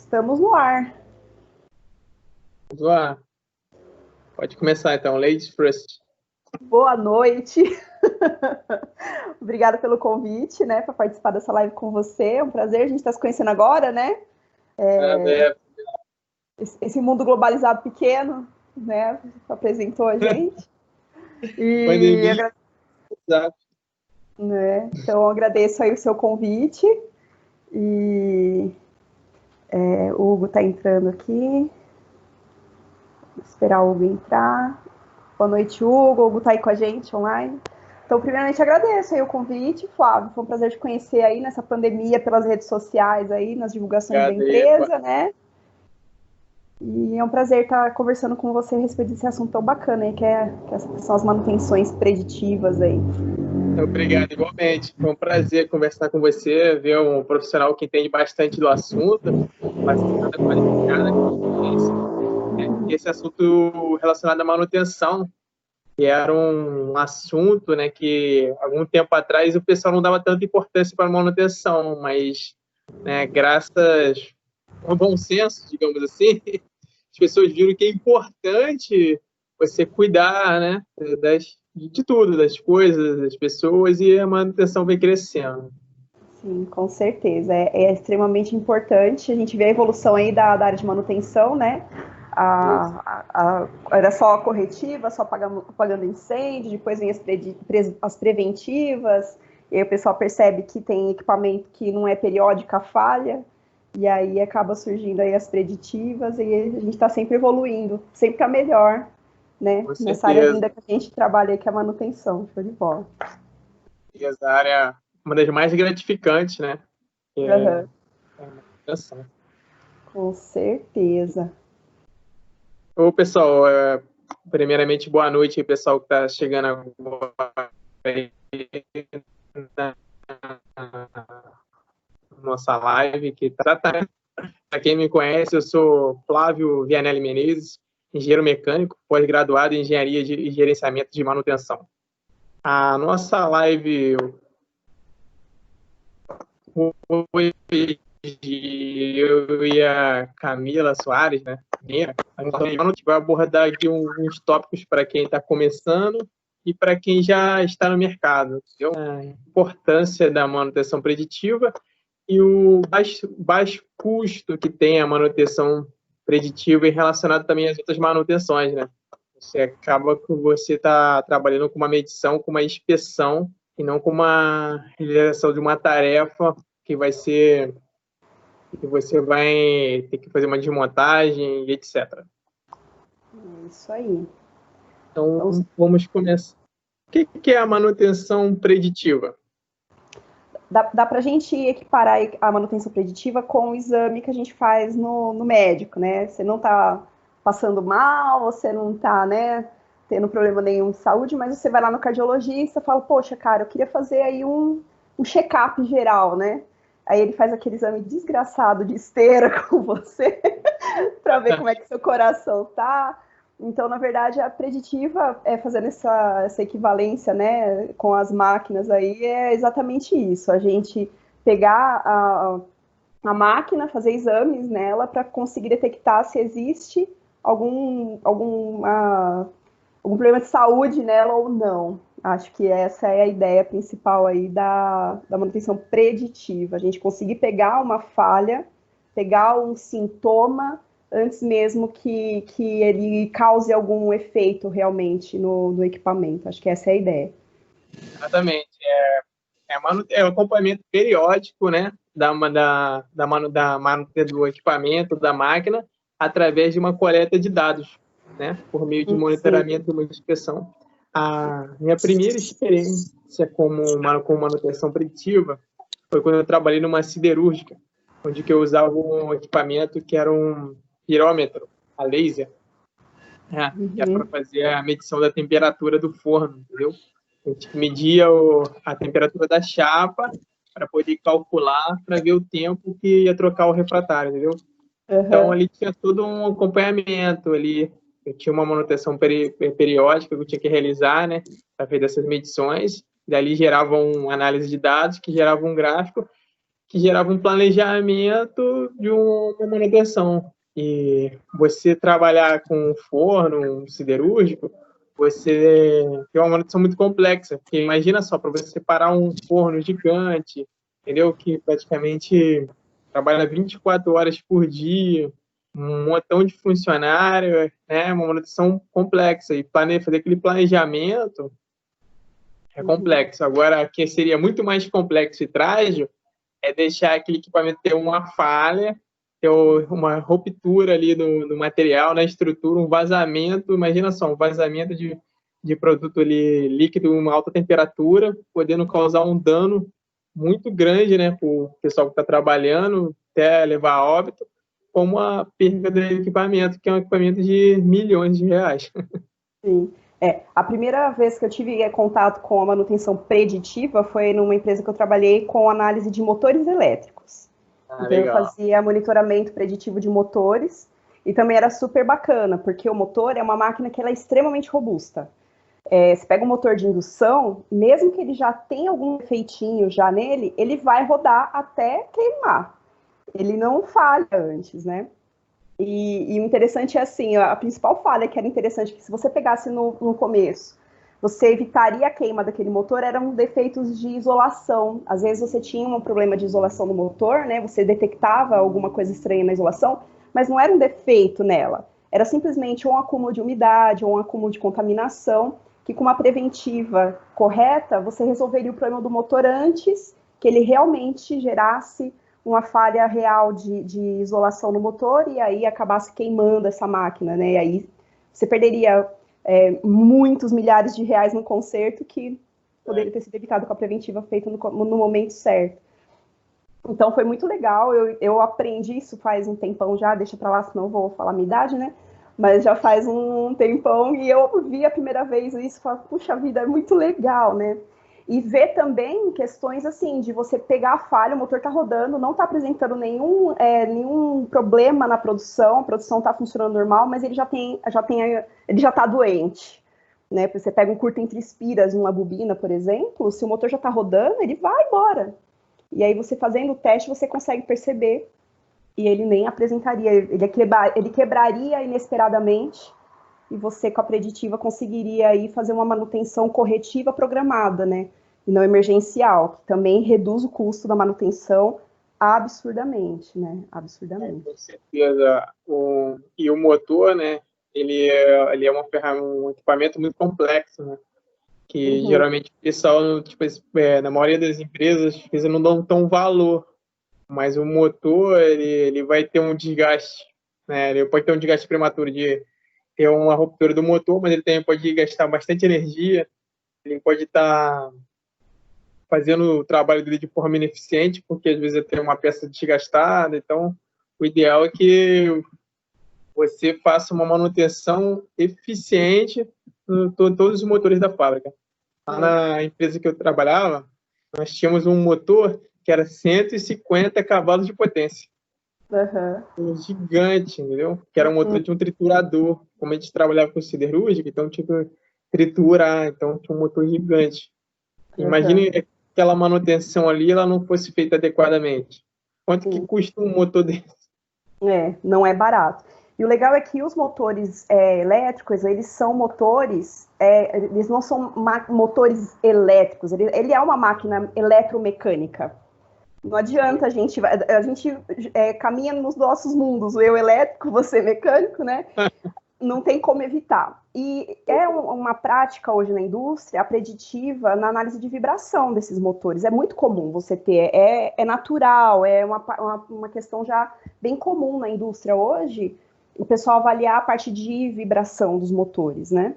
Estamos no ar. Vamos lá. Pode começar, então. Ladies first. Boa noite. Obrigada pelo convite, né, para participar dessa live com você. É um prazer, a gente está se conhecendo agora, né? Esse mundo globalizado pequeno, né, apresentou a gente. Pandemia. Então, eu agradeço aí o seu convite. E o Hugo está entrando aqui. Vou esperar o Hugo entrar. Boa noite, Hugo. O Hugo está aí com a gente online. Então, primeiramente, agradeço aí o convite, Flávio. Foi um prazer te conhecer aí nessa pandemia pelas redes sociais, aí, nas divulgações da empresa, né? E é um prazer estar conversando com você a respeito desse assunto tão bacana aí, que são as manutenções preditivas aí. Obrigado, igualmente. Foi um prazer conversar com você, ver um profissional que entende bastante do assunto, bastante qualificada, esse assunto relacionado à manutenção, que era um assunto, né, que algum tempo atrás o pessoal não dava tanta importância para a manutenção, mas, né, graças ao bom senso, digamos assim, as pessoas viram que é importante você cuidar, né, de tudo, das coisas, das pessoas, e a manutenção vem crescendo. Sim, com certeza. É extremamente importante. A gente vê a evolução aí da área de manutenção, né? Era só a corretiva, só apagando incêndio, depois vem as preventivas, e aí o pessoal percebe que tem equipamento que não é periódica a falha, e aí acaba surgindo aí as preditivas, e a gente está sempre evoluindo, sempre para melhor, né? Nessa área linda que a gente trabalha aí, que é a manutenção. Show de bola. E essa área é uma das mais gratificantes, né? A manutenção. Com certeza. Ô, pessoal, primeiramente, boa noite aí, pessoal que está chegando agora na nossa live. Para quem me conhece, eu sou Flávio Vianelli Menezes, engenheiro mecânico, pós-graduado em Engenharia e Gerenciamento de Manutenção. A nossa live foi eu e a Camila Soares, né? A gente vai abordar aqui uns tópicos para quem está começando e para quem já está no mercado. A importância da manutenção preditiva e o baixo custo que tem a manutenção preditiva e relacionado também às outras manutenções, né? Você acaba que você está trabalhando com uma medição, com uma inspeção, e não com uma realização de uma tarefa que você vai ter que fazer uma desmontagem e etc. Isso aí. Então, vamos começar. O que é a manutenção preditiva? Dá para a gente equiparar a manutenção preditiva com o exame que a gente faz no médico, né? Você não está passando mal, você não está, né, tendo problema nenhum de saúde, mas você vai lá no cardiologista e fala, poxa, cara, eu queria fazer aí um check-up geral, né? Aí ele faz aquele exame desgraçado de esteira com você para ver como é que seu coração tá. Então, na verdade, a preditiva, fazendo essa equivalência, né, com as máquinas aí, é exatamente isso. A gente pegar a máquina, fazer exames nela para conseguir detectar se existe algum problema de saúde nela ou não. Acho que essa é a ideia principal aí da manutenção preditiva. A gente conseguir pegar uma falha, pegar um sintoma antes mesmo que ele cause algum efeito realmente no equipamento. Acho que essa é a ideia. Exatamente. É o acompanhamento periódico, né, do equipamento, da máquina, através de uma coleta de dados, né, por meio de monitoramento e uma inspeção. A minha primeira experiência com manutenção preditiva foi quando eu trabalhei numa siderúrgica, onde que eu usava um equipamento que era um pirômetro, a laser, que era para fazer a medição da temperatura do forno, entendeu? A gente media a temperatura da chapa para poder calcular, para ver o tempo que ia trocar o refratário, entendeu? Então, ali tinha todo um acompanhamento, ali eu tinha uma manutenção periódica que eu tinha que realizar, né, através dessas medições, dali gerava uma análise de dados, que gerava um gráfico, que gerava um planejamento de uma manutenção. E você trabalhar com um forno, um siderúrgico, você tem uma manutenção muito complexa, porque imagina só, para você parar um forno gigante, entendeu? Que praticamente trabalha 24 horas por dia, um montão de funcionário, né? Uma manutenção complexa. E fazer aquele planejamento é complexo. Agora, o que seria muito mais complexo e trágico é deixar aquele equipamento ter uma falha, ter uma ruptura ali no material, na estrutura, um vazamento. Imagina só, um vazamento de produto ali líquido em uma alta temperatura, podendo causar um dano muito grande, né, para o pessoal que está trabalhando, até levar a óbito, como a perda do equipamento, que é um equipamento de milhões de reais. Sim. A primeira vez que eu tive contato com a manutenção preditiva foi numa empresa que eu trabalhei com análise de motores elétricos. Então, legal. Eu fazia monitoramento preditivo de motores e também era super bacana, porque o motor é uma máquina que ela é extremamente robusta. Você pega um motor de indução, mesmo que ele já tenha algum defeitinho já nele, ele vai rodar até queimar. Ele não falha antes, né? E o interessante é assim, a principal falha que era interessante, que se você pegasse no começo, você evitaria a queima daquele motor, eram defeitos de isolação. Às vezes você tinha um problema de isolação no motor, né? Você detectava alguma coisa estranha na isolação, mas não era um defeito nela. Era simplesmente um acúmulo de umidade ou um acúmulo de contaminação, que com uma preventiva correta, você resolveria o problema do motor antes que ele realmente gerasse uma falha real de isolação no motor e aí acabasse queimando essa máquina, né? E aí você perderia muitos milhares de reais no conserto que poderia ter sido evitado com a preventiva feita no momento certo. Então foi muito legal, eu aprendi isso faz um tempão já, deixa pra lá, senão eu vou falar a minha idade, né? Mas já faz um tempão e eu vi a primeira vez isso e falei, puxa vida, é muito legal, né? E ver também questões assim, de você pegar a falha, o motor tá rodando, não tá apresentando nenhum problema na produção, a produção tá funcionando normal, mas ele ele já tá doente, né? Você pega um curto entre espiras numa bobina, por exemplo, se o motor já tá rodando, ele vai embora. E aí você fazendo o teste, você consegue perceber e ele nem apresentaria, ele quebraria inesperadamente e você com a preditiva conseguiria aí fazer uma manutenção corretiva programada, né? E não emergencial, que também reduz o custo da manutenção absurdamente, né? Absurdamente. Com certeza. E o motor, né? Ele é um equipamento muito complexo, né? Que geralmente o pessoal, tipo, na maioria das empresas, eles não dão tão valor. Mas o motor, ele vai ter um desgaste, né? Ele pode ter um desgaste prematuro de ter uma ruptura do motor, mas ele também pode gastar bastante energia, ele pode estar fazendo o trabalho dele de forma ineficiente, porque às vezes ele tem uma peça desgastada. Então, o ideal é que você faça uma manutenção eficiente em todos os motores da fábrica. Lá na empresa que eu trabalhava, nós tínhamos um motor que era 150 cavalos de potência. Um gigante, entendeu? Que era um motor de um triturador. Como a gente trabalhava com siderúrgica, então tinha que triturar, então tinha um motor gigante. Imagine aquela manutenção ali, ela não fosse feita adequadamente. Quanto que custa um motor desse? Não é barato. E o legal é que os motores elétricos, eles são motores, eles não são motores elétricos, ele é uma máquina eletromecânica. Não adianta, a gente caminha nos nossos mundos, o eu elétrico, você mecânico, né? Não tem como evitar. E é uma prática hoje na indústria, a preditiva, na análise de vibração desses motores. É muito comum você ter, é natural, é uma questão já bem comum na indústria hoje, o pessoal avaliar a parte de vibração dos motores, né?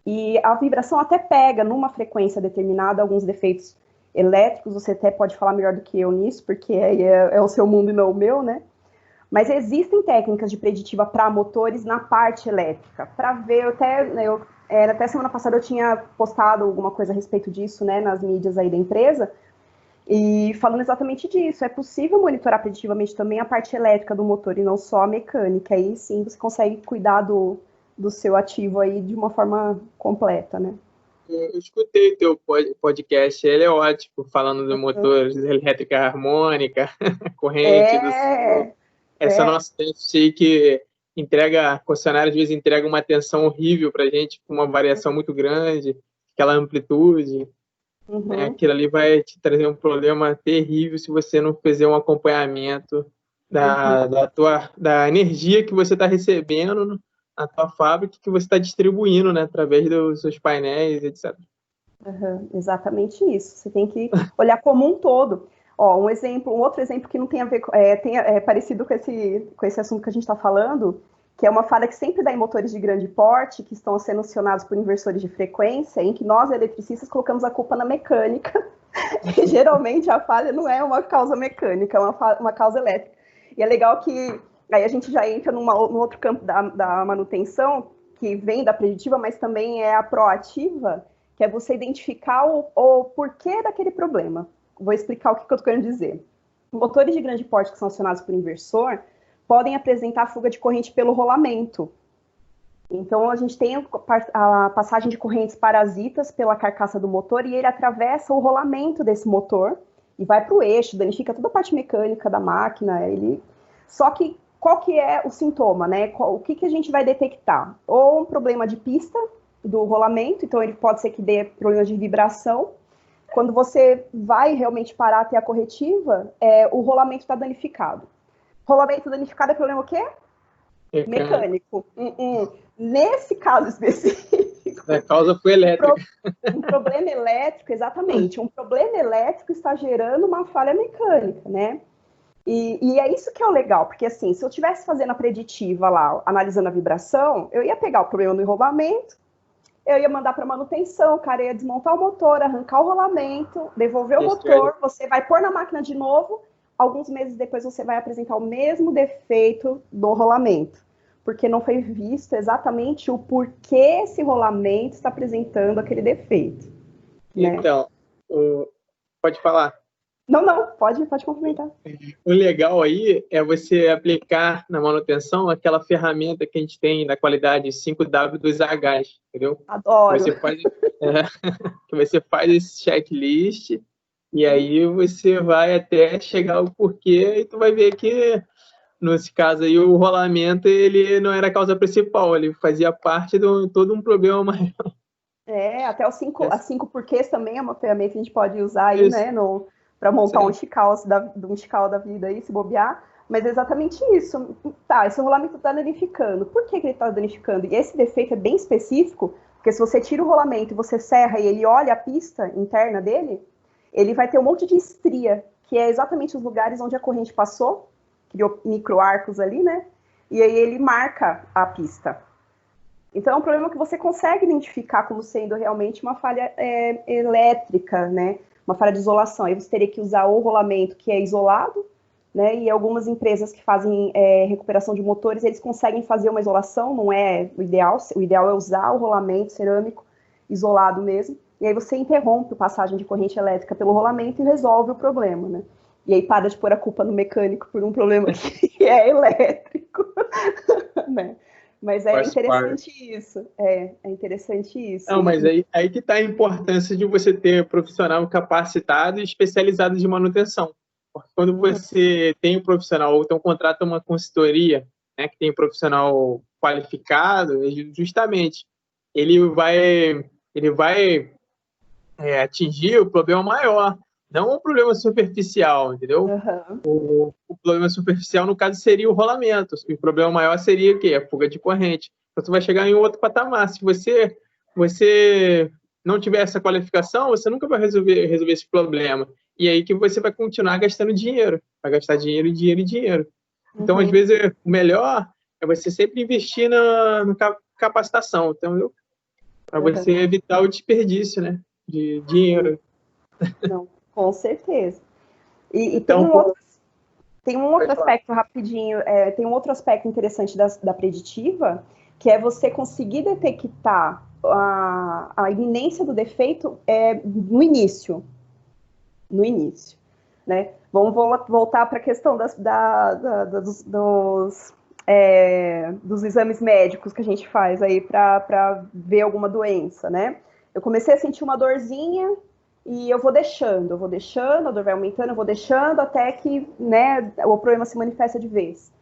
E a vibração até pega numa frequência determinada alguns defeitos elétricos, você até pode falar melhor do que eu nisso, porque é o seu mundo e não o meu, né? Mas existem técnicas de preditiva para motores na parte elétrica, para ver, até semana passada eu tinha postado alguma coisa a respeito disso, né, nas mídias aí da empresa, e falando exatamente disso, é possível monitorar preditivamente também a parte elétrica do motor e não só a mecânica, aí sim você consegue cuidar do seu ativo aí de uma forma completa, né? Eu escutei teu podcast, ele é ótimo, falando do motor elétrica harmônica, corrente do som. Essa nossa teste que entrega, a concessionária às vezes entrega uma tensão horrível para a gente, com uma variação muito grande, aquela amplitude. Né? Aquilo ali vai te trazer um problema terrível se você não fizer um acompanhamento da energia que você está recebendo na tua fábrica, que você está distribuindo, né, através dos seus painéis, etc. Exatamente isso. Você tem que olhar como um todo. Ó, um outro exemplo que não tem a ver, é parecido com esse assunto que a gente está falando, que é uma falha que sempre dá em motores de grande porte, que estão sendo acionados por inversores de frequência, em que nós, eletricistas, colocamos a culpa na mecânica. E, geralmente, a falha não é uma causa mecânica, é uma causa elétrica. E é legal que aí a gente já entra no outro campo da manutenção, que vem da preditiva, mas também é a proativa, que é você identificar o porquê daquele problema. Vou explicar o que eu estou querendo dizer. Motores de grande porte que são acionados por inversor podem apresentar fuga de corrente pelo rolamento. Então, a gente tem a passagem de correntes parasitas pela carcaça do motor e ele atravessa o rolamento desse motor e vai para o eixo, danifica toda a parte mecânica da máquina. Só que, qual que é o sintoma, né? O que a gente vai detectar? Ou um problema de pista do rolamento, então ele pode ser que dê problemas de vibração. Quando você vai realmente parar até a corretiva, o rolamento está danificado. Rolamento danificado é problema o quê? Mecânico. Nesse caso específico... A causa foi elétrica. Um problema elétrico, exatamente. Um problema elétrico está gerando uma falha mecânica, né? E é isso que é o legal, porque assim, se eu estivesse fazendo a preditiva lá, analisando a vibração, eu ia pegar o problema do enrolamento, eu ia mandar para manutenção, o cara ia desmontar o motor, arrancar o rolamento, devolver o motor, você vai pôr na máquina de novo, alguns meses depois você vai apresentar o mesmo defeito do rolamento, porque não foi visto exatamente o porquê esse rolamento está apresentando aquele defeito. Né? Então, pode falar. Não, pode complementar. O legal aí é você aplicar na manutenção aquela ferramenta que a gente tem da qualidade 5W2H, entendeu? Adoro. Que você faz esse checklist e aí você vai até chegar ao porquê e tu vai ver que, nesse caso aí, o rolamento ele não era a causa principal, ele fazia parte de todo um problema maior. Até as 5 porquês também é uma ferramenta que a gente pode usar aí, né, para montar um chical da vida aí, se bobear, mas é exatamente isso. Tá, esse rolamento está danificando. Por que ele está danificando? E esse defeito é bem específico, porque se você tira o rolamento e você serra e ele olha a pista interna dele, ele vai ter um monte de estria, que é exatamente os lugares onde a corrente passou, criou microarcos ali, né? E aí ele marca a pista. Então é um problema que você consegue identificar como sendo realmente uma falha elétrica, né? Uma falha de isolação. Aí você teria que usar o rolamento que é isolado, né? E algumas empresas que fazem recuperação de motores, eles conseguem fazer uma isolação, não é o ideal. O ideal é usar o rolamento cerâmico isolado mesmo. E aí você interrompe a passagem de corrente elétrica pelo rolamento e resolve o problema, né? E aí para de pôr a culpa no mecânico por um problema que é elétrico, né? Mas é interessante isso. É interessante isso. Não, mas aí que está a importância de você ter profissional capacitado e especializado de manutenção. Porque quando você tem um profissional, ou então contrata uma consultoria, né, que tem um profissional qualificado, justamente, ele vai atingir o problema maior, não o problema superficial, entendeu? O problema superficial, no caso, seria o rolamento. O problema maior seria o quê? A fuga de corrente. Então, você vai chegar em outro patamar. Se você não tiver essa qualificação, você nunca vai resolver esse problema. E aí que você vai continuar gastando dinheiro. Vai gastar dinheiro, dinheiro e dinheiro. Então, às vezes, o melhor é você sempre investir na capacitação, então, para você evitar o desperdício, né, de dinheiro. Não, com certeza. E então, tem um outro aspecto rapidinho, tem um outro aspecto interessante da preditiva, que é você conseguir detectar a iminência do defeito no início. No início, né? Vamos voltar para a questão dos exames médicos que a gente faz aí para ver alguma doença, né? Eu comecei a sentir uma dorzinha e eu vou deixando, a dor vai aumentando, eu vou deixando até que, né, o problema se manifesta de vez.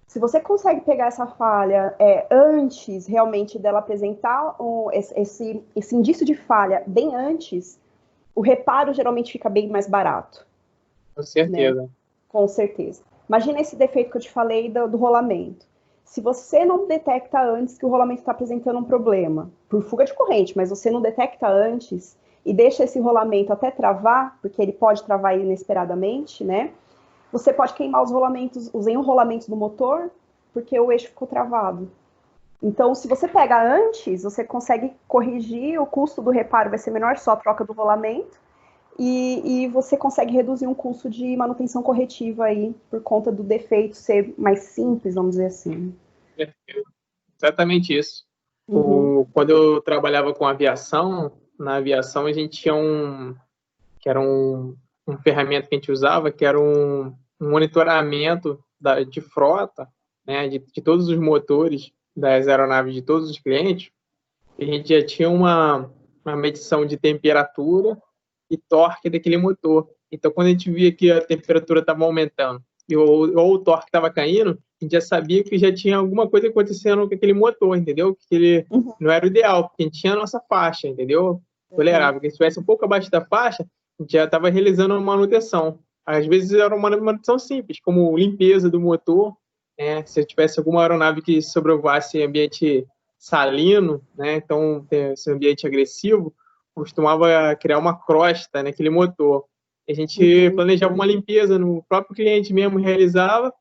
Se você consegue pegar essa falha antes realmente dela apresentar esse indício de falha bem antes, o reparo geralmente fica bem mais barato. Com certeza. Né? Com certeza. Imagina esse defeito que eu te falei do rolamento. Se você não detecta antes que o rolamento está apresentando um problema, por fuga de corrente, mas você não detecta antes e deixa esse rolamento até travar, porque ele pode travar inesperadamente, né? Você pode queimar os enrolamentos do motor, porque o eixo ficou travado. Então, se você pega antes, você consegue corrigir, o custo do reparo vai ser menor, só a troca do rolamento, e você consegue reduzir um custo de manutenção corretiva aí, por conta do defeito ser mais simples, vamos dizer assim. Exatamente isso. Quando eu trabalhava com aviação, na aviação a gente tinha que era um ferramenta que a gente usava, que era um monitoramento de frota, né, de todos os motores das aeronaves de todos os clientes. A gente já tinha uma medição de temperatura e torque daquele motor. Então, quando a gente via que a temperatura estava aumentando ou o torque estava caindo, a gente já sabia que já tinha alguma coisa acontecendo com aquele motor, entendeu? Que ele não era o ideal, porque a gente tinha a nossa faixa, entendeu? Tolerável. Porque se estivesse um pouco abaixo da faixa, a gente já estava realizando uma manutenção. Às vezes era uma manutenção simples, como limpeza do motor, né? Se tivesse alguma aeronave que sobrevoasse ambiente salino, né? Então, esse ambiente agressivo, costumava criar uma crosta naquele motor. A gente planejava uma limpeza, no próprio cliente mesmo realizava,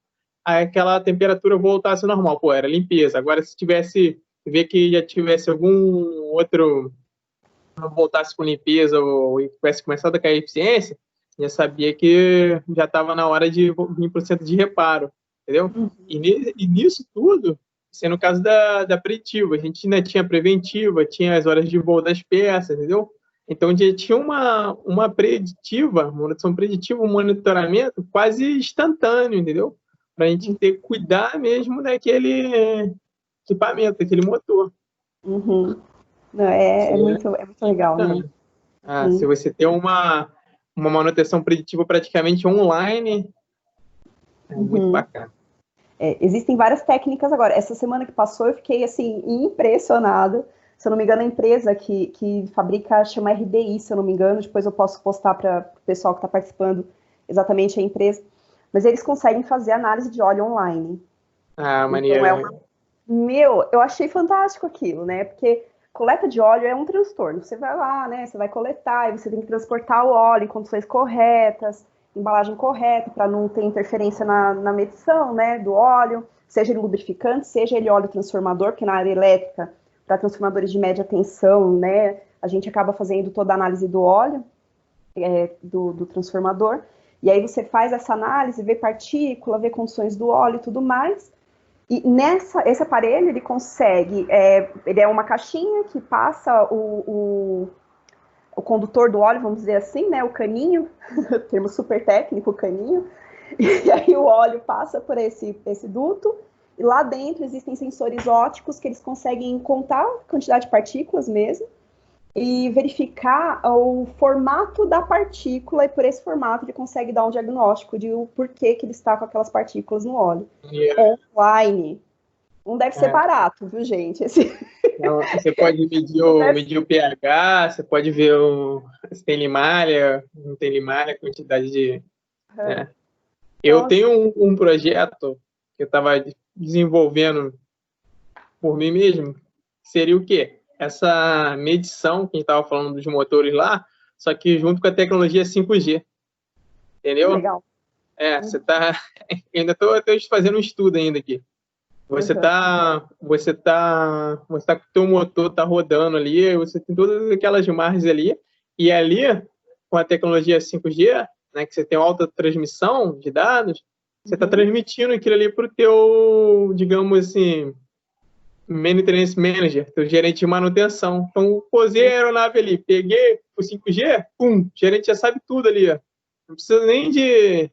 aí aquela temperatura voltasse ao normal. Pô, era limpeza. Agora, se ver que já tivesse algum outro, não voltasse com limpeza ou tivesse começado a cair a eficiência, já sabia que já estava na hora de vir para o centro de reparo, entendeu? E nisso tudo, assim, no caso da preditiva, a gente ainda tinha preventiva, tinha as horas de voo das peças, entendeu? Então, já tinha uma preditiva, uma manutenção preditiva, um monitoramento quase instantâneo, entendeu? Para a gente ter que cuidar mesmo daquele equipamento, daquele motor. Não, é muito legal, né? Se você tem uma manutenção preditiva praticamente online, é muito bacana. Existem várias técnicas agora. Essa semana que passou, eu fiquei, assim, impressionada. Se eu não me engano, a empresa que fabrica chama RDI, se eu não me engano. Depois eu posso postar para o pessoal que está participando exatamente a empresa. Mas eles conseguem fazer análise de óleo online. Maneiro. Então, eu achei fantástico aquilo, né? Porque coleta de óleo é um transtorno. Você vai lá, né? Você vai coletar e você tem que transportar o óleo em condições corretas, embalagem correta, para não ter interferência na medição, né, do óleo, seja ele lubrificante, seja ele óleo transformador, porque na área elétrica, para transformadores de média tensão, né, a gente acaba fazendo toda a análise do óleo, do transformador, e aí você faz essa análise, vê partícula, vê condições do óleo e tudo mais, e esse aparelho, ele consegue, ele é uma caixinha que passa o condutor do óleo, vamos dizer assim, né, o caninho, termo super técnico, o caninho, e aí o óleo passa por esse duto, e lá dentro existem sensores ópticos que eles conseguem contar a quantidade de partículas mesmo, e verificar o formato da partícula, e por esse formato ele consegue dar um diagnóstico de o porquê que ele está com aquelas partículas no óleo. Online. Não deve ser barato, viu, gente? Não, você pode medir o pH, você pode ver se tem limalha, não tem limalha, a quantidade de... Né? Eu tenho um projeto que eu estava desenvolvendo por mim mesmo, que seria o quê? Essa medição que a gente estava falando dos motores lá, só que junto com a tecnologia 5G. Entendeu? Legal. Você tá... Eu ainda estou fazendo um estudo ainda aqui. Você tá com o teu motor tá rodando ali, você tem todas aquelas imagens ali, e ali, com a tecnologia 5G, né, que você tem alta transmissão de dados, você está transmitindo aquilo ali para o teu, digamos assim, Maintenance Manager, teu gerente de manutenção. Então, posei a aeronave ali, peguei o 5G, pum, o gerente já sabe tudo ali, ó. Não precisa nem de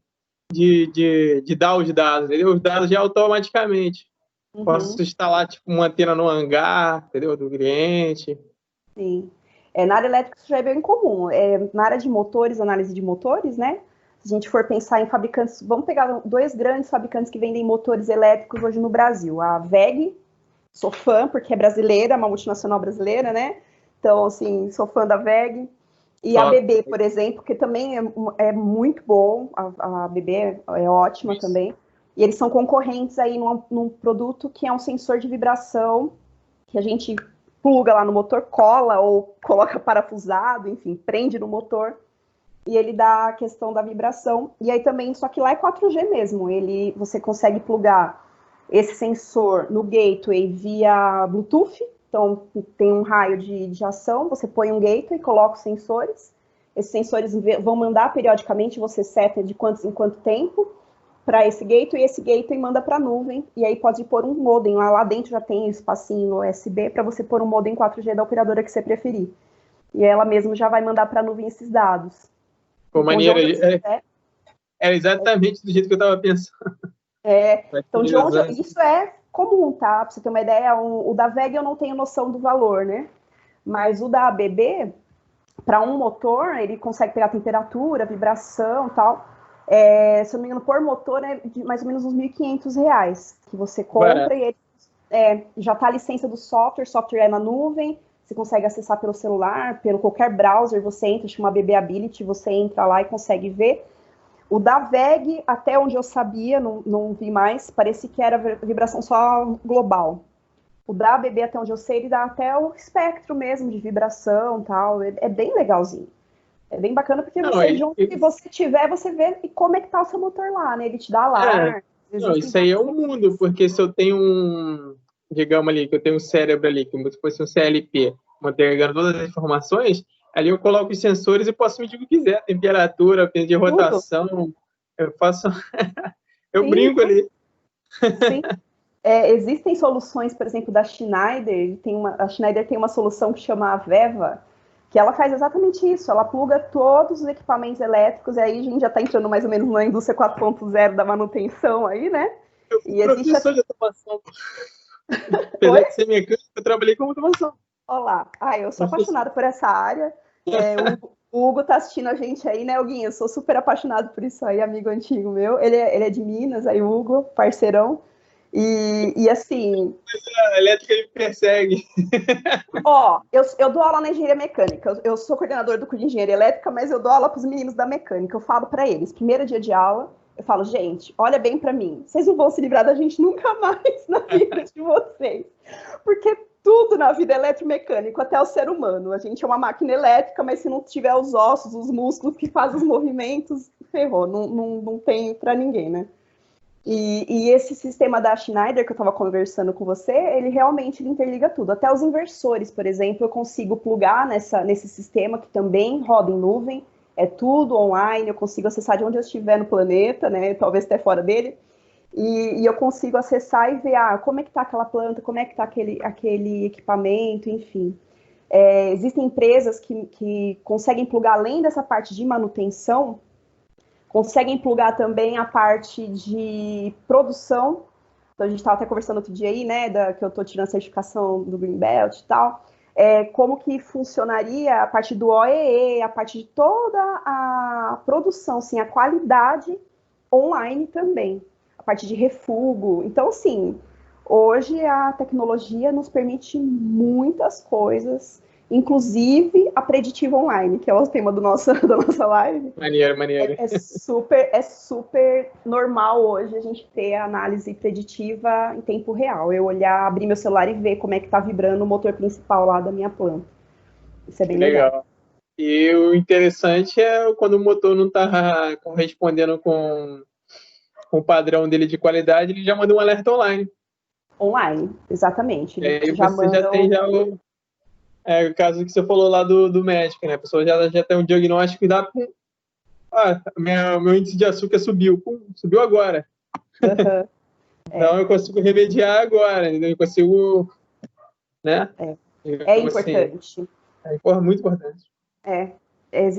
dar os dados, entendeu? Os dados já automaticamente. Posso instalar tipo uma antena no hangar, entendeu? Do cliente. Sim. Na área elétrica isso já é bem comum. Na área de motores, análise de motores, né? Se a gente for pensar em fabricantes, vamos pegar 2 grandes fabricantes que vendem motores elétricos hoje no Brasil. A WEG, sou fã porque é brasileira, uma multinacional brasileira, né? Então, assim, sou fã da WEG. E a BB, por exemplo, que também é muito bom, a BB é ótima também. E eles são concorrentes aí num produto que é um sensor de vibração, que a gente pluga lá no motor, cola ou coloca parafusado, enfim, prende no motor, e ele dá a questão da vibração. E aí também, só que lá é 4G mesmo, você consegue plugar esse sensor no gateway via Bluetooth, então tem um raio de ação, você põe um gateway, coloca os sensores, esses sensores vão mandar periodicamente, você seta de quanto em quanto tempo para esse gateway, e esse gateway manda para a nuvem, e aí pode pôr um modem, lá dentro já tem espacinho USB para você pôr um modem 4G da operadora que você preferir. E ela mesmo já vai mandar para a nuvem esses dados. Pô, então, maneiro, é exatamente do jeito que eu estava pensando. Então, isso é comum, tá? Para você ter uma ideia, o da WEG eu não tenho noção do valor, né? Mas o da ABB, para um motor, ele consegue pegar temperatura, vibração e tal. Se eu não me engano, por motor é de mais ou menos uns R$1.500 que você compra. E ele já está a licença do software é na nuvem, você consegue acessar pelo celular, pelo qualquer browser, você entra, chama BB Ability, você entra lá e consegue ver. O da WEG, até onde eu sabia, não vi mais, parecia que era vibração só global. O da ABB, até onde eu sei, ele dá até o espectro mesmo de vibração e tal. É bem legalzinho. É bem bacana porque de onde você tiver, você vê como é que tá o seu motor lá, né? Ele te dá alarme. Isso aí é um mundo, porque se eu tenho digamos ali, que eu tenho um cérebro ali, como se fosse um CLP, entregando todas as informações, ali eu coloco os sensores e posso medir o que quiser, temperatura, de rotação, eu faço... eu brinco ali. Sim. Existem soluções, por exemplo, da Schneider, a Schneider tem uma solução que chama a Veva, que ela faz exatamente isso, ela pluga todos os equipamentos elétricos, e aí a gente já está entrando mais ou menos na indústria 4.0 da manutenção aí, né? Eu fui professor de automação. Apesar de ser mecânico, eu trabalhei com automação. Olá, eu sou apaixonada por essa área. O Hugo tá assistindo a gente aí, né, Huguinho? Eu sou super apaixonado por isso aí, amigo antigo meu. Ele é de Minas, aí o Hugo, parceirão. E assim... A elétrica me persegue. Eu dou aula na engenharia mecânica. Eu sou coordenadora do curso de engenharia elétrica, mas eu dou aula para os meninos da mecânica. Eu falo para eles, primeiro dia de aula, eu falo, gente, olha bem para mim. Vocês não vão se livrar da gente nunca mais na vida de vocês. Porque tudo na vida é eletromecânico, até o ser humano. A gente é uma máquina elétrica, mas se não tiver os ossos, os músculos que fazem os movimentos, ferrou. Não tem para ninguém, né? E esse sistema da Schneider que eu estava conversando com você, ele realmente interliga tudo. Até os inversores, por exemplo, eu consigo plugar nesse sistema que também roda em nuvem. É tudo online, eu consigo acessar de onde eu estiver no planeta, né? Talvez até fora dele. E eu consigo acessar e ver como é que está aquela planta, como é que está aquele equipamento, enfim. Existem empresas que conseguem plugar, além dessa parte de manutenção, conseguem plugar também a parte de produção. Então, a gente estava até conversando outro dia aí, né, que eu estou tirando a certificação do Greenbelt e tal. Como que funcionaria a parte do OEE, a parte de toda a produção, assim, a qualidade online também. A parte de refugo. Então, assim, hoje a tecnologia nos permite muitas coisas, inclusive a preditiva online, que é o tema da nossa live. Maneiro. É super normal hoje a gente ter a análise preditiva em tempo real. Eu olhar, abrir meu celular e ver como é que está vibrando o motor principal lá da minha planta. Isso é bem legal. E o interessante é quando o motor não está correspondendo com o padrão dele de qualidade, ele já manda um alerta online. Online, exatamente. Aí já tem o caso que você falou lá do médico, né? A pessoa já tem um diagnóstico e dá... meu índice de açúcar subiu. Subiu agora. Uhum. Então eu consigo remediar agora. Eu consigo... né? É importante. Muito importante.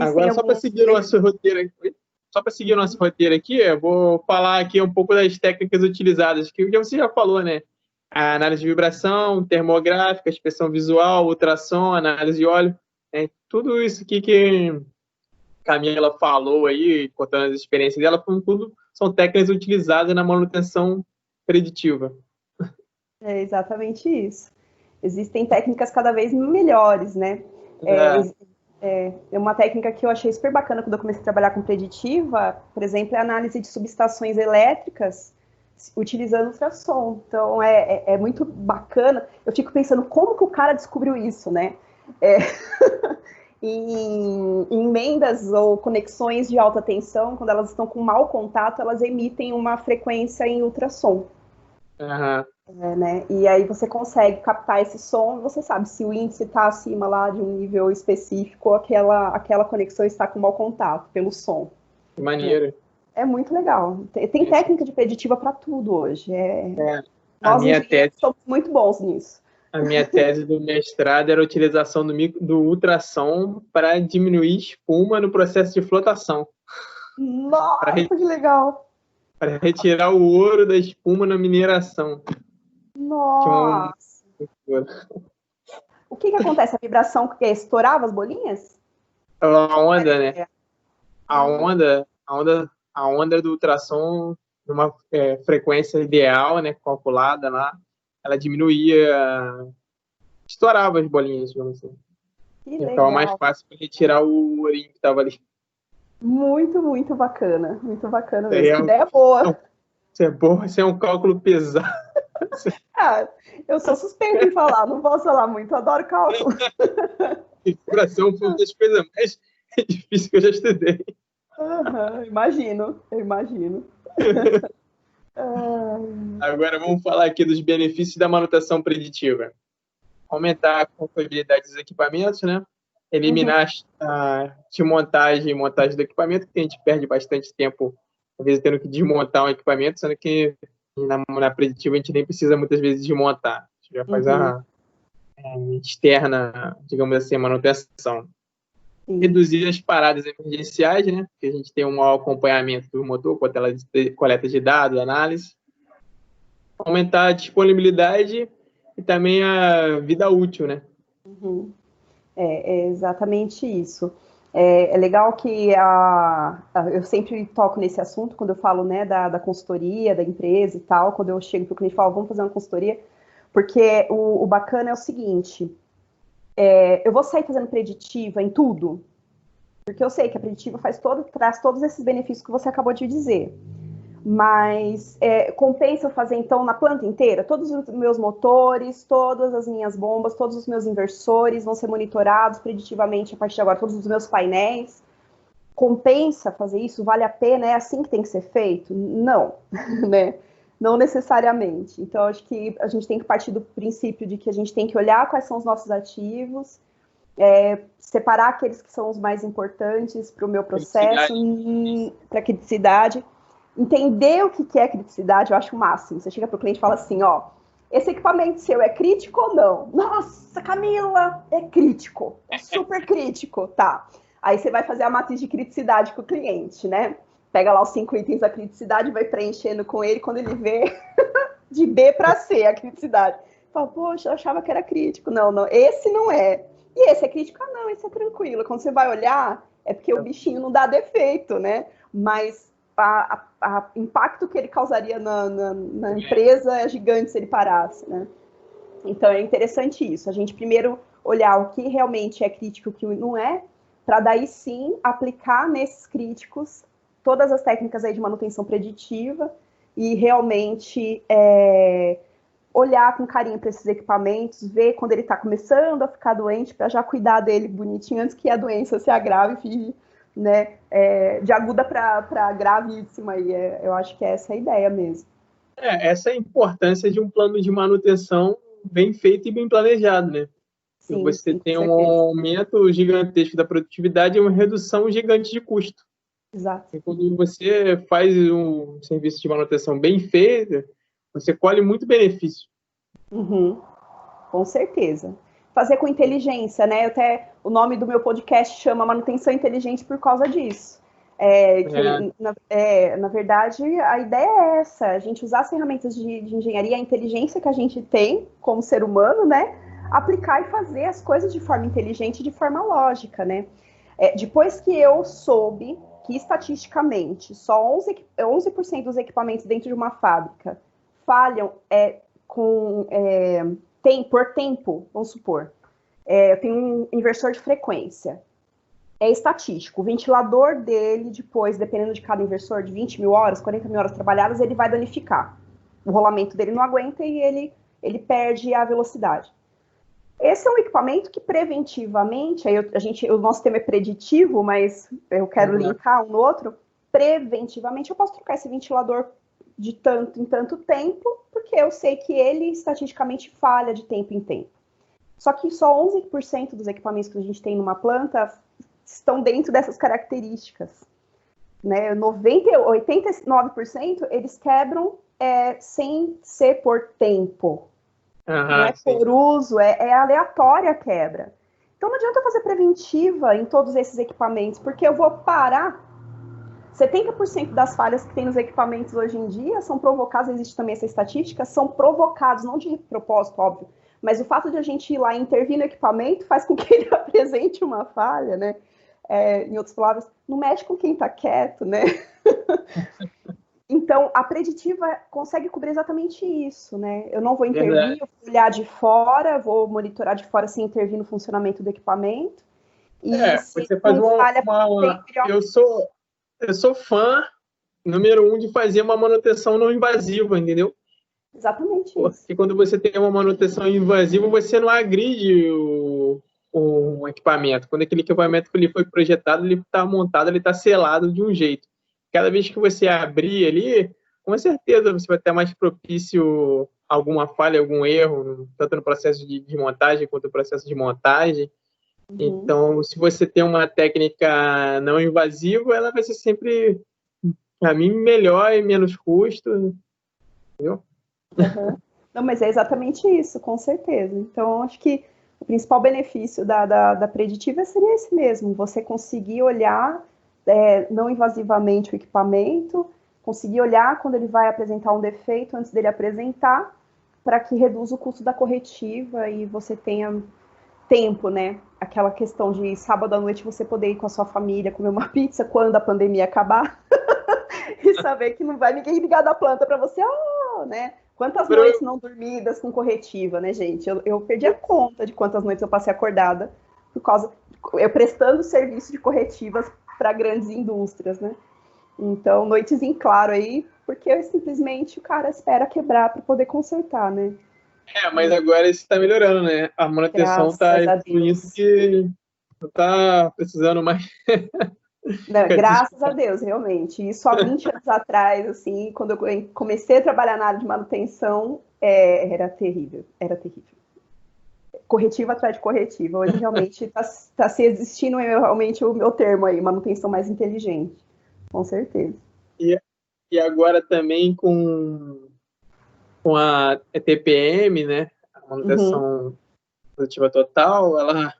Agora, só para seguir o nosso roteiro aqui... Só para seguir o nosso roteiro aqui, eu vou falar aqui um pouco das técnicas utilizadas, que você já falou, né? A análise de vibração, termográfica, inspeção visual, ultrassom, análise de óleo. Tudo isso aqui que a Camila falou aí, contando as experiências dela, são técnicas utilizadas na manutenção preditiva. É exatamente isso. Existem técnicas cada vez melhores, né? Uma técnica que eu achei super bacana quando eu comecei a trabalhar com preditiva, por exemplo, é a análise de subestações elétricas utilizando ultrassom. Então, é muito bacana. Eu fico pensando como que o cara descobriu isso, né? Em emendas ou conexões de alta tensão, quando elas estão com mau contato, elas emitem uma frequência em ultrassom. Né? E aí você consegue captar esse som e você sabe se o índice está acima lá de um nível específico ou aquela conexão está com mau contato pelo som. Que maneiro. É muito legal. Tem técnica de preditiva para tudo hoje. Nós somos muito bons nisso. A minha tese do mestrado era a utilização do ultrassom para diminuir espuma no processo de flotação. Nossa, que legal! Para retirar o ouro da espuma na mineração. Nossa! O que acontece? A vibração estourava as bolinhas? A onda, né? A onda do ultrassom, numa frequência ideal, né, calculada lá, ela diminuía, estourava as bolinhas, digamos assim. Ficava mais fácil para retirar o ourinho que estava ali. Muito, muito bacana. Muito bacana mesmo. Que ideia boa. Isso é um cálculo pesado. Eu sou suspeita em falar, não posso falar muito, eu adoro cálculo. Inflação foi uma das coisas mais difíceis que eu já estudei. Eu imagino. Agora vamos falar aqui dos benefícios da manutenção preditiva. Aumentar a confiabilidade dos equipamentos, né? Eliminar de montagem e montagem do equipamento, que a gente perde bastante tempo, às vezes, tendo que desmontar um equipamento, sendo que na preditiva a gente nem precisa muitas vezes desmontar. A gente já faz a externa, digamos assim, a manutenção. Reduzir as paradas emergenciais, né? Porque a gente tem um maior acompanhamento do motor, coleta de dados, análise. Aumentar a disponibilidade e também a vida útil, né? É exatamente isso. É legal que eu sempre toco nesse assunto quando eu falo, né, da consultoria, da empresa e tal, quando eu chego para o cliente e falo, vamos fazer uma consultoria, porque o bacana é o seguinte, eu vou sair fazendo preditiva em tudo, porque eu sei que a preditiva traz todos esses benefícios que você acabou de dizer. Mas compensa eu fazer, então, na planta inteira? Todos os meus motores, todas as minhas bombas, todos os meus inversores vão ser monitorados preditivamente a partir de agora, todos os meus painéis. Compensa fazer isso? Vale a pena? É assim que tem que ser feito? Não, né? Não necessariamente. Então, acho que a gente tem que partir do princípio de que a gente tem que olhar quais são os nossos ativos, separar aqueles que são os mais importantes para o meu processo, para a criticidade. Entender o que é criticidade, eu acho o máximo. Você chega para o cliente e fala assim, esse equipamento seu é crítico ou não? Nossa, Camila, é crítico, é super crítico, tá. Aí você vai fazer a matriz de criticidade com o cliente, né? Pega lá os 5 itens da criticidade, vai preenchendo com ele, quando ele vê de B para C a criticidade. Fala, poxa, eu achava que era crítico. Não, esse não é. E esse é crítico? Não, esse é tranquilo. Quando você vai olhar, é porque o bichinho não dá defeito, né? Mas o impacto que ele causaria na empresa é gigante se ele parasse, né? Então, é interessante isso. A gente primeiro olhar o que realmente é crítico e o que não é, para daí sim aplicar nesses críticos todas as técnicas aí de manutenção preditiva e realmente olhar com carinho para esses equipamentos, ver quando ele está começando a ficar doente, para já cuidar dele bonitinho antes que a doença se agrave, fique, né, de aguda para gravíssima. E eu acho que é essa a ideia mesmo. Essa é a importância de um plano de manutenção bem feito e bem planejado, né? Sim, você tem um aumento gigantesco da produtividade e uma redução gigante de custo. Exato. E quando você faz um serviço de manutenção bem feito, você colhe muito benefício. Com certeza. Fazer com inteligência, né? O nome do meu podcast chama Manutenção Inteligente por causa disso. Na verdade, a ideia é essa, a gente usar as ferramentas de engenharia, a inteligência que a gente tem como ser humano, né? aplicar e fazer as coisas de forma inteligente, de forma lógica, né? Depois que eu soube que, estatisticamente, só 11% dos equipamentos dentro de uma fábrica falham por tempo, vamos supor. Eu tenho um inversor de frequência. É estatístico. O ventilador dele, depois, dependendo de cada inversor, de 20 mil horas, 40 mil horas trabalhadas, ele vai danificar. O rolamento dele não aguenta e ele perde a velocidade. Esse é um equipamento que preventivamente, o nosso tema é preditivo, mas eu quero linkar um no outro, preventivamente eu posso trocar esse ventilador de tanto em tanto tempo, porque eu sei que ele estatisticamente falha de tempo em tempo. Só que só 11% dos equipamentos que a gente tem numa planta estão dentro dessas características. Né? 89% eles quebram sem ser por tempo. Não é por uso, é aleatória a quebra. Então não adianta fazer preventiva em todos esses equipamentos, porque eu vou parar. 70% das falhas que tem nos equipamentos hoje em dia são provocadas, existe também essa estatística, são provocados, não de propósito, óbvio, mas o fato de a gente ir lá e intervir no equipamento faz com que ele apresente uma falha, né? Em outras palavras, não mexe com quem está quieto, né? Então, a preditiva consegue cobrir exatamente isso, né? Eu não vou intervir, eu vou olhar de fora, vou monitorar de fora sem intervir no funcionamento do equipamento. E você faz eu sou fã número 1 de fazer uma manutenção não invasiva, entendeu? Exatamente isso. Porque quando você tem uma manutenção invasiva, você não agride o equipamento. Quando aquele equipamento ele foi projetado, ele está montado, ele está selado de um jeito. Cada vez que você abrir ali, com certeza você vai ter mais propício a alguma falha, algum erro, tanto no processo de montagem quanto no processo de montagem. Então, se você tem uma técnica não invasiva, ela vai ser sempre, para mim, melhor e menos custo. Entendeu? Não, mas é exatamente isso, com certeza. Então, acho que o principal benefício da preditiva seria esse mesmo, você conseguir olhar não invasivamente o equipamento, conseguir olhar quando ele vai apresentar um defeito antes dele apresentar, para que reduza o custo da corretiva e você tenha tempo, né? Aquela questão de sábado à noite você poder ir com a sua família comer uma pizza quando a pandemia acabar e saber que não vai ninguém ligar da planta para você, né? Quantas noites não dormidas com corretiva, né, gente? Eu perdi a conta de quantas noites eu passei acordada por causa eu prestando serviço de corretivas para grandes indústrias, né? Então, noites em claro aí, porque simplesmente o cara espera quebrar para poder consertar, né? Mas agora isso está melhorando, né? A manutenção está evoluindo que não está precisando mais. Não, graças a Deus, realmente. Isso há 20 anos atrás, assim, quando eu comecei a trabalhar na área de manutenção, era terrível, era terrível. Corretiva atrás de corretiva. Hoje realmente está se existindo realmente o meu termo aí, manutenção mais inteligente, com certeza. E agora também com a TPM, né? A manutenção produtiva total, ela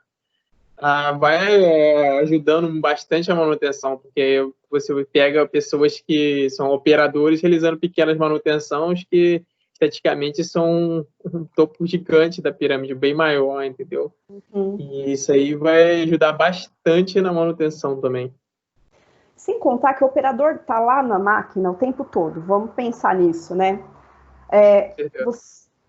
vai ajudando bastante a manutenção, porque você pega pessoas que são operadores realizando pequenas manutenções que esteticamente são um topo gigante da pirâmide, bem maior, entendeu? E isso aí vai ajudar bastante na manutenção também. Sem contar que o operador está lá na máquina o tempo todo, vamos pensar nisso, né?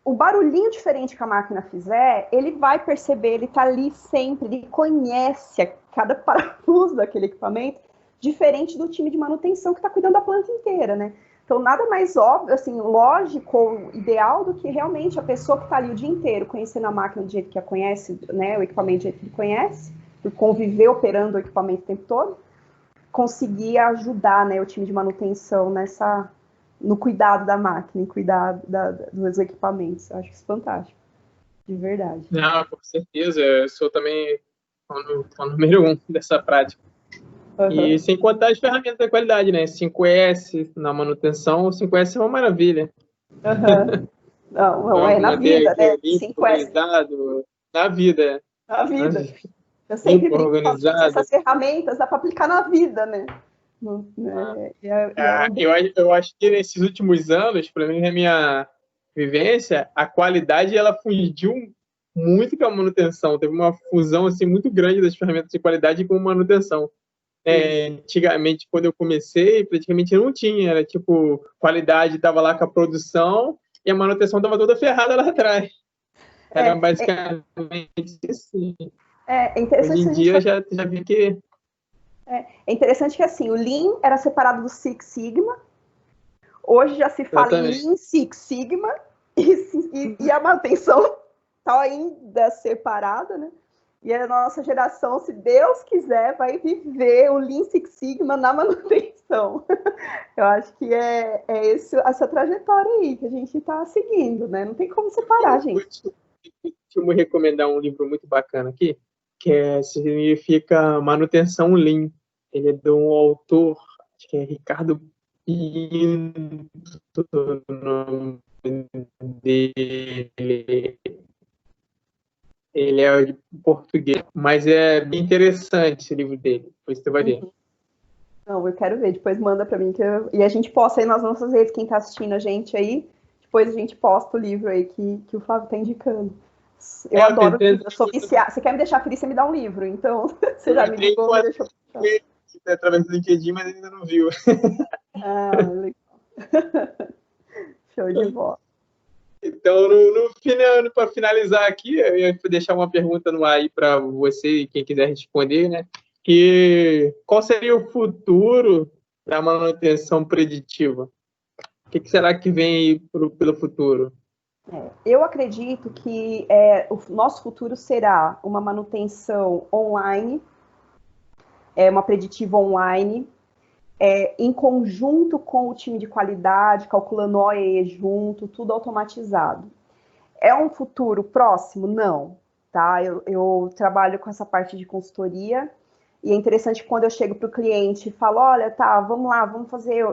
O barulhinho diferente que a máquina fizer, ele vai perceber, ele está ali sempre, ele conhece cada parafuso daquele equipamento, diferente do time de manutenção que está cuidando da planta inteira, né? Então, nada mais óbvio, assim, lógico ou ideal do que realmente a pessoa que está ali o dia inteiro conhecendo a máquina do jeito que a conhece, né, o equipamento do jeito que ele conhece, por conviver operando o equipamento o tempo todo, conseguir ajudar, né, o time de manutenção no cuidado da máquina, em cuidar dos equipamentos. Eu acho isso fantástico, de verdade. Não, com certeza. Eu sou também o número 1 dessa prática. E sem contar as ferramentas da qualidade, né? 5S na manutenção, o 5S é uma maravilha. Não é na vida, né? 5S. Na vida. Na vida. Eu sempre brinco com essas ferramentas, dá para aplicar na vida, né? Eu acho que nesses últimos anos, pelo menos na minha vivência, a qualidade ela fugiu muito com a manutenção. Teve uma fusão assim, muito grande das ferramentas de qualidade com manutenção. Antigamente, quando eu comecei, praticamente não tinha. Era tipo, qualidade estava lá com a produção e a manutenção estava toda ferrada lá atrás. Era basicamente assim. Interessante. Hoje em dia já vi que... É interessante que assim, o Lean era separado do Six Sigma. Hoje já se fala Exatamente. Em Lean Six Sigma e a manutenção está ainda separada, né? E a nossa geração, se Deus quiser, vai viver o Lean Six Sigma na manutenção. Eu acho que é essa trajetória aí que a gente está seguindo, né? Não tem como separar, gente. Deixa eu recomendar um livro muito bacana aqui, que significa Manutenção Lean. Ele é de um autor, acho que é Ricardo Pinto, o nome dele. Ele é de português, mas é bem interessante esse livro dele. Depois você vai ver. Não, eu quero ver. Depois manda para mim. E a gente posta aí nas nossas redes, quem está assistindo a gente aí. Depois a gente posta o livro aí que o Flávio está indicando. Eu adoro livro. Eu sou viciada. Você quer me deixar feliz, você me dá um livro. Então, você já me ligou, me deixou através do LinkedIn, mas ainda não viu. Legal. Show de bola. Então, para finalizar aqui, eu ia deixar uma pergunta no ar aí para você e quem quiser responder, né? Qual seria o futuro da manutenção preditiva? O que será que vem aí pelo futuro? Eu acredito que o nosso futuro será uma manutenção online, uma preditiva online, em conjunto com o time de qualidade, calculando OEE junto, tudo automatizado. É um futuro próximo? Não, tá? Eu trabalho com essa parte de consultoria e é interessante que quando eu chego para o cliente e falo, olha, tá, vamos lá, vamos fazer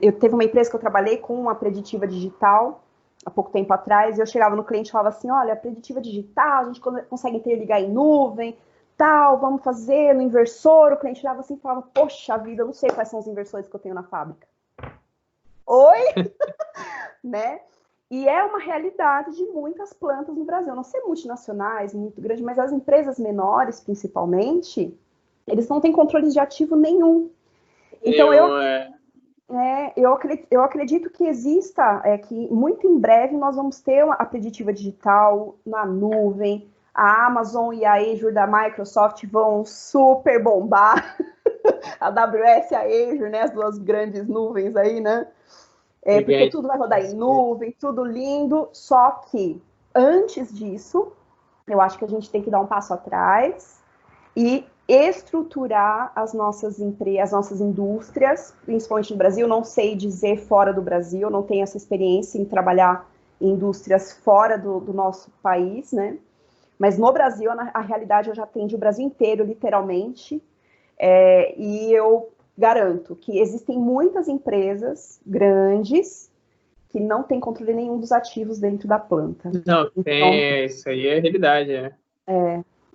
eu teve uma empresa que eu trabalhei com uma preditiva digital há pouco tempo atrás, e eu chegava no cliente e falava assim, olha, a preditiva digital, a gente consegue interligar em nuvem, tal, vamos fazer no inversor. O cliente olhava assim e falava, poxa vida, eu não sei quais são os inversores que eu tenho na fábrica. Oi? Né? E é uma realidade de muitas plantas no Brasil. Não sei multinacionais, muito grandes, mas as empresas menores, principalmente, eles não têm controle de ativo nenhum. Então, eu acredito que exista, que muito em breve nós vamos ter a preditiva digital na nuvem. A Amazon e a Azure da Microsoft vão super bombar. A AWS e a Azure, né? As duas grandes nuvens aí, né? Porque tudo vai rodar em nuvem, tudo lindo. Só que, antes disso, eu acho que a gente tem que dar um passo atrás e estruturar as nossas indústrias, principalmente no Brasil. Não sei dizer fora do Brasil, não tenho essa experiência em trabalhar em indústrias fora do nosso país, né? Mas no Brasil, a realidade, eu já atendi o Brasil inteiro, literalmente, e eu garanto que existem muitas empresas grandes que não têm controle nenhum dos ativos dentro da planta. Não, então, isso aí é a realidade,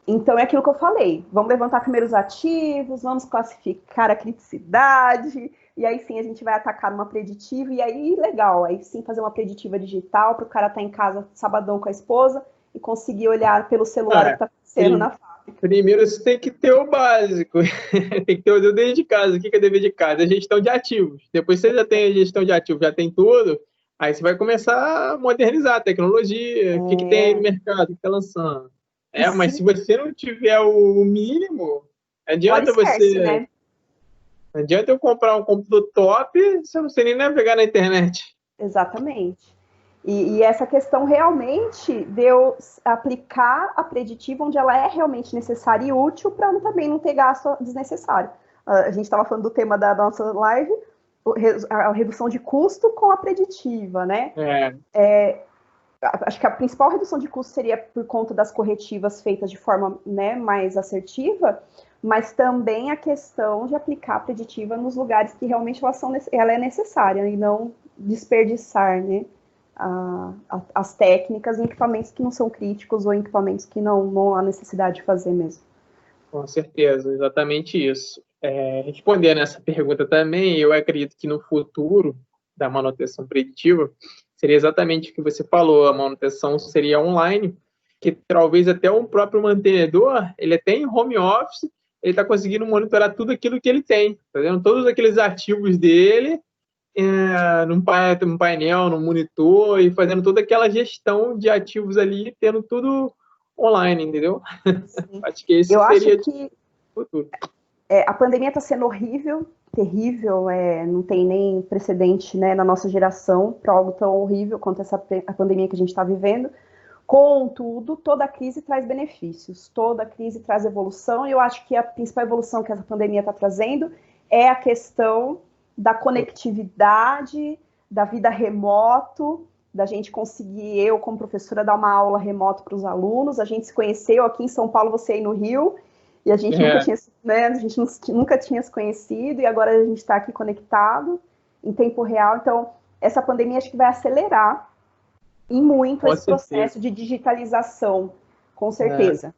Então, é aquilo que eu falei, vamos levantar primeiro os ativos, vamos classificar a criticidade, e aí sim a gente vai atacar uma preditiva, e aí legal, aí sim fazer uma preditiva digital para o cara estar em casa sabadão com a esposa, e conseguir olhar pelo celular o que está acontecendo na fábrica. Primeiro você tem que ter o básico, tem que ter o dever de casa. O que é dever de casa? É gestão de ativos. Depois você já tem a gestão de ativos, já tem tudo, aí você vai começar a modernizar a tecnologia, o que tem aí no mercado, o que está lançando. Mas se você não tiver o mínimo, adianta você... Né? Não adianta eu comprar um computador top se eu não sei nem navegar na internet. Exatamente. E essa questão realmente de eu aplicar a preditiva onde ela é realmente necessária e útil para também não ter gasto desnecessário. A gente estava falando do tema da nossa live, a redução de custo com a preditiva, né? Acho que a principal redução de custo seria por conta das corretivas feitas de forma, né, mais assertiva, mas também a questão de aplicar a preditiva nos lugares que realmente ela é necessária e não desperdiçar, né? As técnicas em equipamentos que não são críticos ou em equipamentos que não há necessidade de fazer mesmo. Com certeza, exatamente isso. Respondendo essa pergunta também, eu acredito que no futuro da manutenção preditiva, seria exatamente o que você falou, a manutenção seria online, que talvez até um próprio mantenedor, ele até em home office, ele está conseguindo monitorar tudo aquilo que ele tem, tá vendo? Todos aqueles ativos dele, num painel, num monitor, e fazendo toda aquela gestão de ativos ali, tendo tudo online, entendeu? Acho que esse seria o futuro. A pandemia está sendo horrível, terrível, não tem nem precedente, né, na nossa geração para algo tão horrível quanto a pandemia que a gente está vivendo. Contudo, toda crise traz benefícios, toda crise traz evolução, e eu acho que a principal evolução que essa pandemia está trazendo é a questão da conectividade, da vida remoto, da gente conseguir, eu como professora, dar uma aula remoto para os alunos. A gente se conheceu aqui em São Paulo, você aí no Rio, e a gente nunca tinha, né, nunca tinha se conhecido, e agora a gente está aqui conectado em tempo real. Então, essa pandemia acho que vai acelerar em muito esse processo de digitalização, com certeza.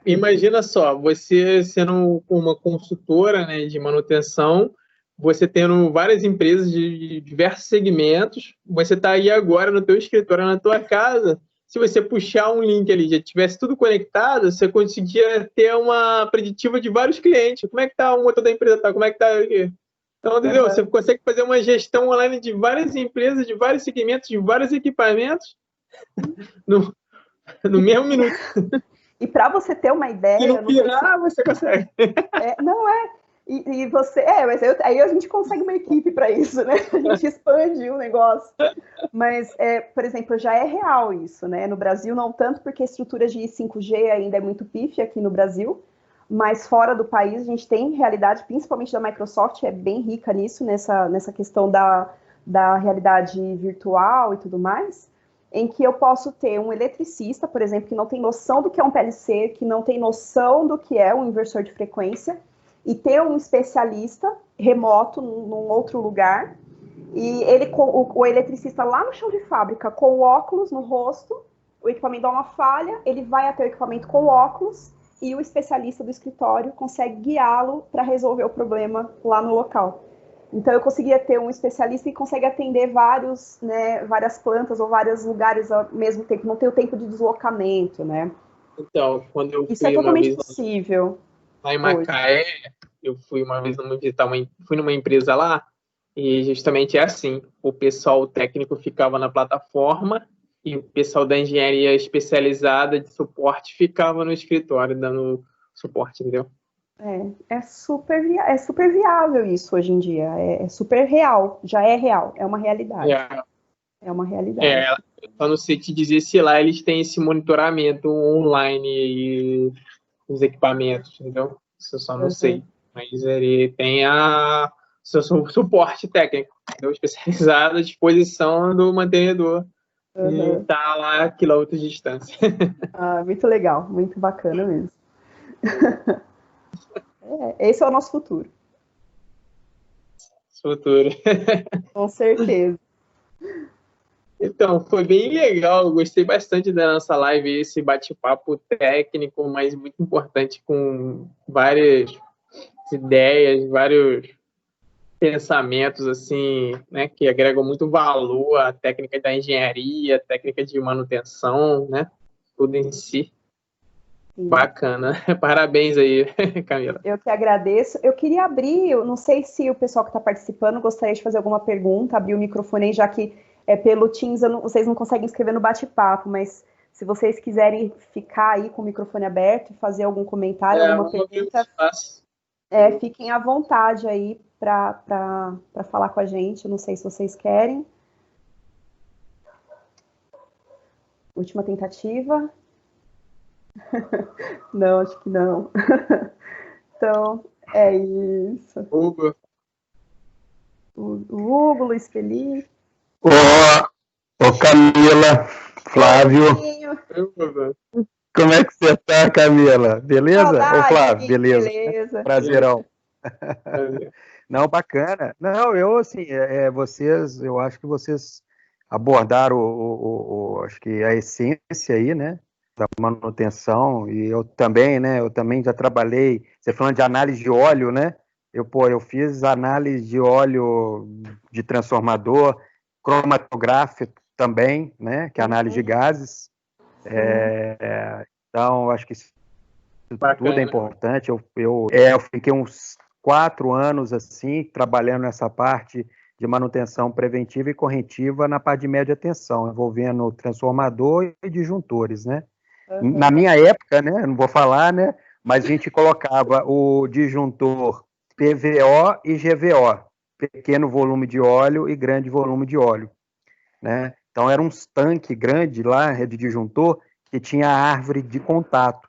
Imagina só, você sendo uma consultora, né, de manutenção, você tendo várias empresas de diversos segmentos, você está aí agora no teu escritório, na tua casa, se você puxar um link ali, já tivesse tudo conectado, você conseguia ter uma preditiva de vários clientes. Como é que está o motor da empresa? Como é que está aqui? Então, entendeu? Você consegue fazer uma gestão online de várias empresas, de vários segmentos, de vários equipamentos no mesmo minuto. E para você ter uma ideia... Se não pirar, você consegue. E você... mas aí a gente consegue uma equipe para isso, né? A gente expande o negócio. Mas, por exemplo, já é real isso, né? No Brasil, não tanto, porque a estrutura de 5G ainda é muito pífia aqui no Brasil, mas fora do país a gente tem realidade, principalmente da Microsoft, é bem rica nisso, nessa questão da realidade virtual e tudo mais, em que eu posso ter um eletricista, por exemplo, que não tem noção do que é um PLC, que não tem noção do que é um inversor de frequência, e ter um especialista remoto num outro lugar, e o eletricista lá no chão de fábrica, com o óculos no rosto, o equipamento dá uma falha, ele vai até o equipamento com o óculos, e o especialista do escritório consegue guiá-lo para resolver o problema lá no local. Então, eu conseguia ter um especialista que consegue atender várias plantas ou vários lugares ao mesmo tempo, não tem o tempo de deslocamento, né? Então, quando eu Isso é totalmente possível. Lá em Macaé, eu fui uma vez visitar fui numa empresa lá, e justamente é assim, o pessoal técnico ficava na plataforma e o pessoal da engenharia especializada de suporte ficava no escritório dando suporte, entendeu? É super viável isso hoje em dia, é super real, já é real, é uma realidade. É uma realidade. Só não sei te dizer se lá eles têm esse monitoramento online e os equipamentos, entendeu? Isso eu só não sei. Mas ele tem seu suporte técnico, entendeu? Especializado à disposição do mantenedor. E está lá a quilômetros de distância. Muito legal, muito bacana mesmo. Esse é o nosso futuro. Futuro. Com certeza. Então, foi bem legal, eu gostei bastante da nossa live, esse bate-papo técnico, mas muito importante, com várias ideias, vários pensamentos, assim, né, que agregam muito valor à técnica da engenharia, à técnica de manutenção, né, tudo em si. Sim. Bacana. Parabéns aí, Camila. Eu que agradeço. Eu queria abrir, eu não sei se o pessoal que está participando gostaria de fazer alguma pergunta, abrir o microfone aí, já que pelo Teams vocês não conseguem escrever no bate-papo, mas se vocês quiserem ficar aí com o microfone aberto e fazer algum comentário, alguma pergunta, fiquem à vontade aí para falar com a gente. Eu não sei se vocês querem. Última tentativa. Não, acho que não. Então, é isso. Hugo. O Hugo, Luiz Felipe. Ô Camila, Flávio. Como é que você tá, Camila? Beleza? Ô Flávio, beleza. Prazerão. Não, bacana. Não, eu assim, eu acho que vocês abordaram acho que a essência aí, né, da manutenção, e eu também já trabalhei, você falando de análise de óleo, né, eu fiz análise de óleo de transformador, cromatográfico também, né, que é análise de gases. Então, acho que isso tudo é importante. Eu fiquei uns 4 anos assim, trabalhando nessa parte de manutenção preventiva e corretiva na parte de média tensão, envolvendo transformador e disjuntores, né? Na minha época, né, não vou falar, né, mas a gente colocava o disjuntor PVO e GVO, pequeno volume de óleo e grande volume de óleo, né? Então era um tanque grande lá de disjuntor que tinha a árvore de contato,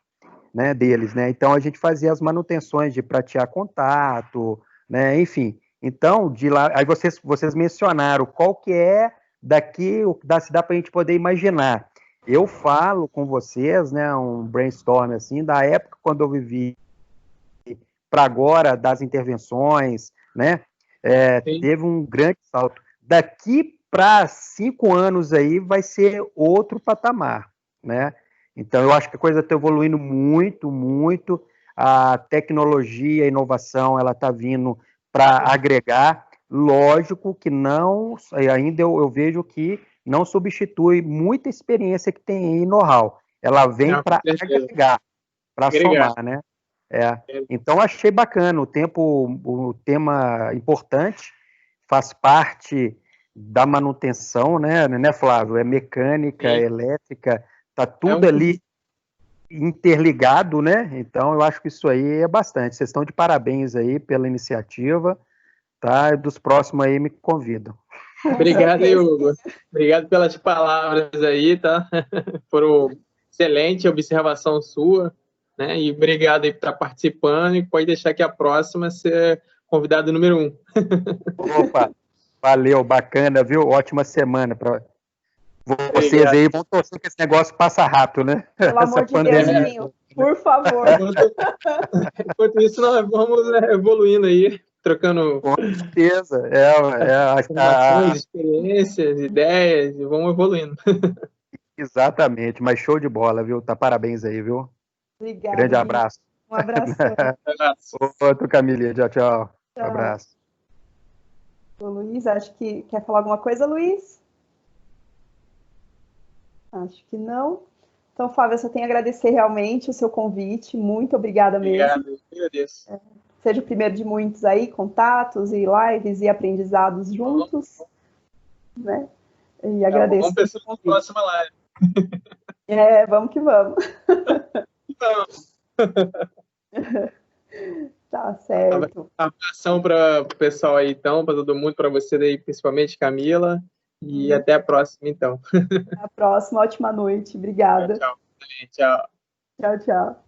né, deles, né? Então a gente fazia as manutenções de pratear contato, né? Enfim. Então, de lá, aí vocês mencionaram qual que é daqui, se dá para a gente poder imaginar. Eu falo com vocês, né, um brainstorm assim, da época quando eu vivi para agora, das intervenções, né, teve um grande salto. Daqui para 5 anos aí vai ser outro patamar, né? Então eu acho que a coisa está evoluindo muito, muito, a tecnologia, a inovação, ela está vindo para agregar, lógico que não, ainda eu vejo que não substitui muita experiência que tem em know-how. Ela vem para agregar, para somar, né? Então, achei bacana. O tema importante, faz parte da manutenção, né, Flávio? É mecânica, elétrica, tá tudo ali interligado, né? Então, eu acho que isso aí é bastante. Vocês estão de parabéns aí pela iniciativa, tá? Dos próximos aí me convidam. Obrigado, Hugo. Obrigado pelas palavras aí, tá? Foram excelente observação sua, né? E obrigado aí por estar participando, e pode deixar que a próxima ser convidado número 1. Opa, valeu, bacana, viu? Ótima semana para vocês aí. Vão torcer que esse negócio passa rápido, né? Pelo amor de Deus, Vinho, por favor. Enquanto isso, nós vamos evoluindo aí, trocando com certeza. informações, experiências, ideias, e vamos evoluindo. Exatamente, mas show de bola, viu? Tá, parabéns aí, viu? Obrigada. Grande abraço. Um abração. Outro, Camille. Tchau, tchau. Um abraço. O Luiz, acho que quer falar alguma coisa, Luiz? Acho que não. Então, Flávia, eu só tenho a agradecer realmente o seu convite. Muito obrigada mesmo. Obrigado, eu agradeço. Seja o primeiro de muitos aí, contatos e lives e aprendizados juntos. Né? E agradeço. Vamos pensar na próxima live. Vamos que vamos. Tá certo. Abração para o pessoal aí, então, para todo mundo, para você daí, principalmente, Camila. E até a próxima, então. Até a próxima. Ótima noite. Obrigada. Tchau. Tchau. Tchau, tchau.